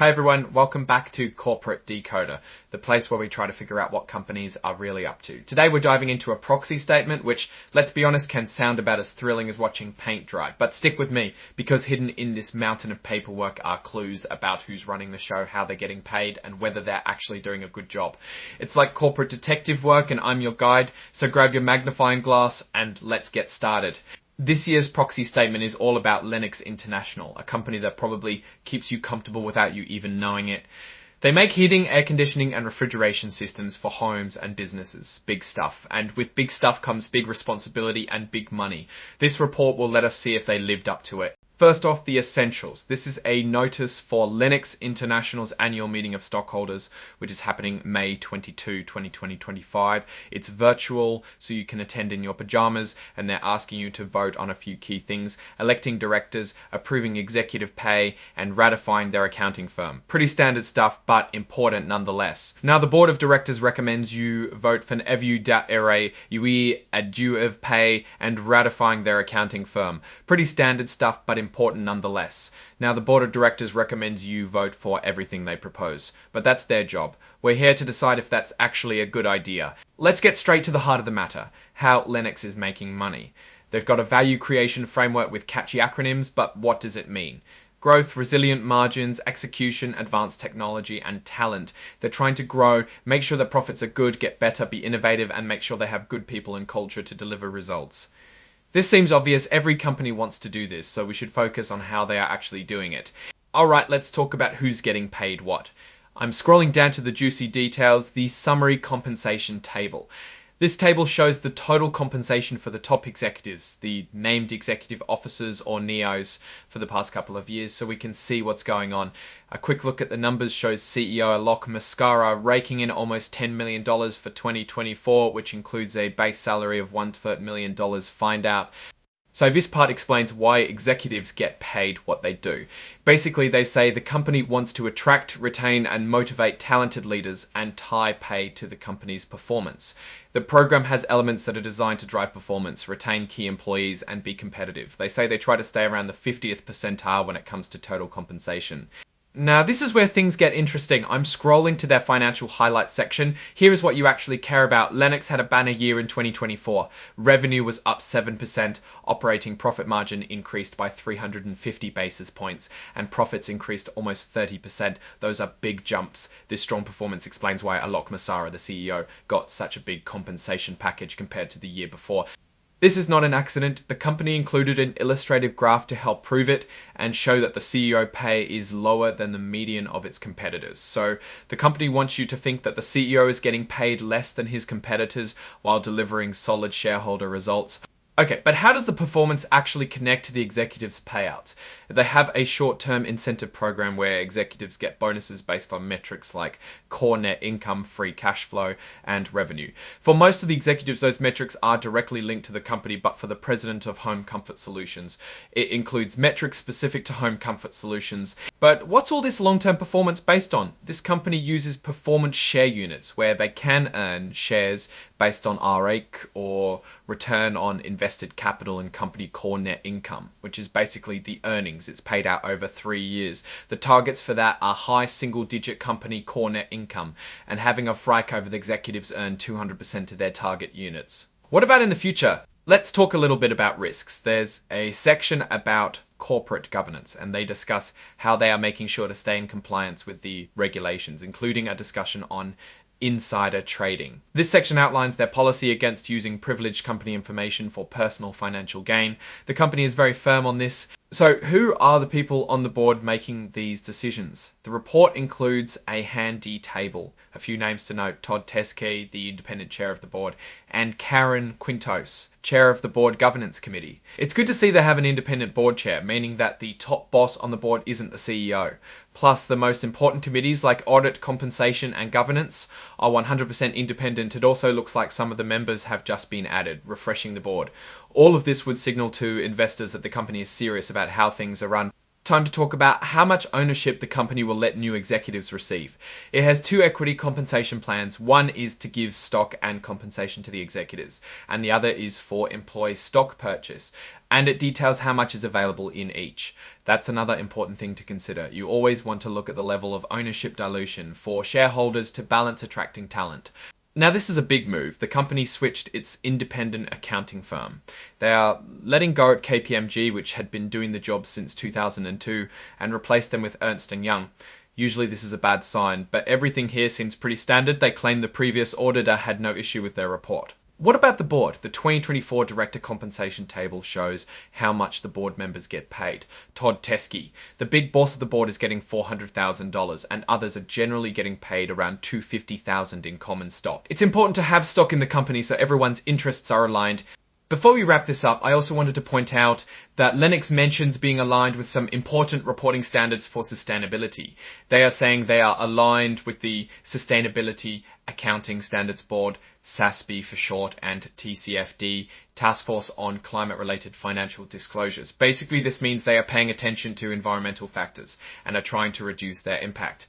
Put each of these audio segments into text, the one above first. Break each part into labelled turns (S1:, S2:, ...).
S1: Hi everyone, welcome back to Corporate Decoder, the place where we try to figure out what companies are really up to. Today we're diving into a proxy statement, which, let's be honest, can sound about as thrilling as watching paint dry. But stick with me, because hidden in this mountain of paperwork are clues about who's running the show, how they're getting paid, and whether they're actually doing a good job. It's like corporate detective work, and I'm your guide, so grab your magnifying glass and let's get started. This year's proxy statement is all about Lennox International, a company that probably keeps you comfortable without you even knowing it. They make heating, air conditioning and refrigeration systems for homes and businesses. Big stuff. And with big stuff comes big responsibility and big money. This report will let us see if they lived up to it. First off, the essentials. This is a notice for Lennox International's annual meeting of stockholders, which is happening May 22, 2025. It's virtual, so you can attend in your pajamas, and they're asking you to vote on a few key things: electing directors, approving executive pay, and ratifying their accounting firm. Pretty standard stuff, but important nonetheless. Now, the board of directors recommends you vote for an evu ere ui adju of pay and ratifying their accounting firm. Pretty standard stuff, but important nonetheless. Now, the board of directors recommends you vote for everything they propose, but that's their job. We're here to decide if that's actually a good idea. Let's get straight to the heart of the matter: how Lennox is making money. They've got a value creation framework with catchy acronyms, but what does it mean? Growth, resilient margins, execution, advanced technology, and talent. They're trying to grow, make sure that profits are good, get better, be innovative, and make sure they have good people and culture to deliver results. This seems obvious. Every company wants to do this, so we should focus on how they are actually doing it. Alright, let's talk about who's getting paid what. I'm scrolling down to the juicy details, the summary compensation table. This table shows the total compensation for the top executives, the named executive officers or NEOs, for the past couple of years, so we can see what's going on. A quick look at the numbers shows CEO Alok Mascara raking in almost $10 million for 2024, which includes a base salary of $1 million. Find out. So this part explains why executives get paid what they do. Basically, they say the company wants to attract, retain, and motivate talented leaders and tie pay to the company's performance. The program has elements that are designed to drive performance, retain key employees, and be competitive. They say they try to stay around the 50th percentile when it comes to total compensation. Now, this is where things get interesting. I'm scrolling to their financial highlights section. Here is what you actually care about. Lennox had a banner year in 2024. Revenue was up 7%, operating profit margin increased by 350 basis points, and profits increased almost 30%. Those are big jumps. This strong performance explains why Alok Masara, the CEO, got such a big compensation package compared to the year before. This is not an accident. The company included an illustrative graph to help prove it and show that the CEO pay is lower than the median of its competitors. So the company wants you to think that the CEO is getting paid less than his competitors while delivering solid shareholder results. Okay, but how does the performance actually connect to the executives' payouts? They have a short-term incentive program where executives get bonuses based on metrics like core net income, free cash flow, and revenue. For most of the executives, those metrics are directly linked to the company, but for the president of Home Comfort Solutions, it includes metrics specific to Home Comfort Solutions. But what's all this long-term performance based on? This company uses performance share units where they can earn shares based on ROIC or return on invested capital and company core net income, which is basically the earnings. It's paid out over 3 years. The targets for that are high single-digit company core net income and having a FRICA over the executives earn 200% of their target units. What about in the future? Let's talk a little bit about risks. There's a section about corporate governance, and they discuss how they are making sure to stay in compliance with the regulations, including a discussion on insider trading. This section outlines their policy against using privileged company information for personal financial gain. The company is very firm on this. So who are the people on the board making these decisions? The report includes a handy table. A few names to note: Todd Teske, the independent chair of the board, and Karen Quintos, chair of the board governance committee. It's good to see they have an independent board chair, meaning that the top boss on the board isn't the CEO. Plus, the most important committees like audit, compensation, and governance are 100% independent. It also looks like some of the members have just been added, refreshing the board. All of this would signal to investors that the company is serious about how things are run. Time to talk about how much ownership the company will let new executives receive. It has 2 equity compensation plans. One is to give stock and compensation to the executives, and the other is for employee stock purchase. and it details how much is available in each. That's another important thing to consider. You always want to look at the level of ownership dilution for shareholders to balance attracting talent. Now, this is a big move. The company switched its independent accounting firm. They are letting go at KPMG, which had been doing the job since 2002, and replaced them with Ernst & Young. Usually this is a bad sign, but everything here seems pretty standard. They claim the previous auditor had no issue with their report. What about the board? The 2024 director compensation table shows how much the board members get paid. Todd Teske, the big boss of the board, is getting $400,000, and others are generally getting paid around $250,000 in common stock. It's important to have stock in the company so everyone's interests are aligned. Before we wrap this up, I also wanted to point out that Lennox mentions being aligned with some important reporting standards for sustainability. They are saying they are aligned with the Sustainability Accounting Standards Board, SASB for short, and TCFD, Task Force on Climate-Related Financial Disclosures. Basically, this means they are paying attention to environmental factors and are trying to reduce their impact.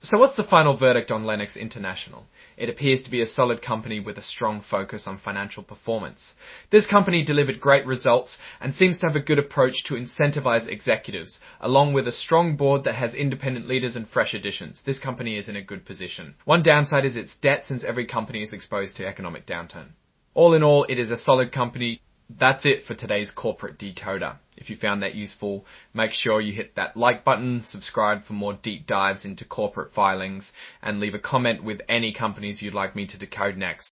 S1: So what's the final verdict on Lennox International? It appears to be a solid company with a strong focus on financial performance. This company delivered great results and seems to have a good approach to incentivize executives, along with a strong board that has independent leaders and fresh additions. This company is in a good position. One downside is its debt, since every company is exposed to economic downturn. All in all, it is a solid company. That's it for today's Corporate Decoder. If you found that useful, make sure you hit that like button, subscribe for more deep dives into corporate filings, and leave a comment with any companies you'd like me to decode next.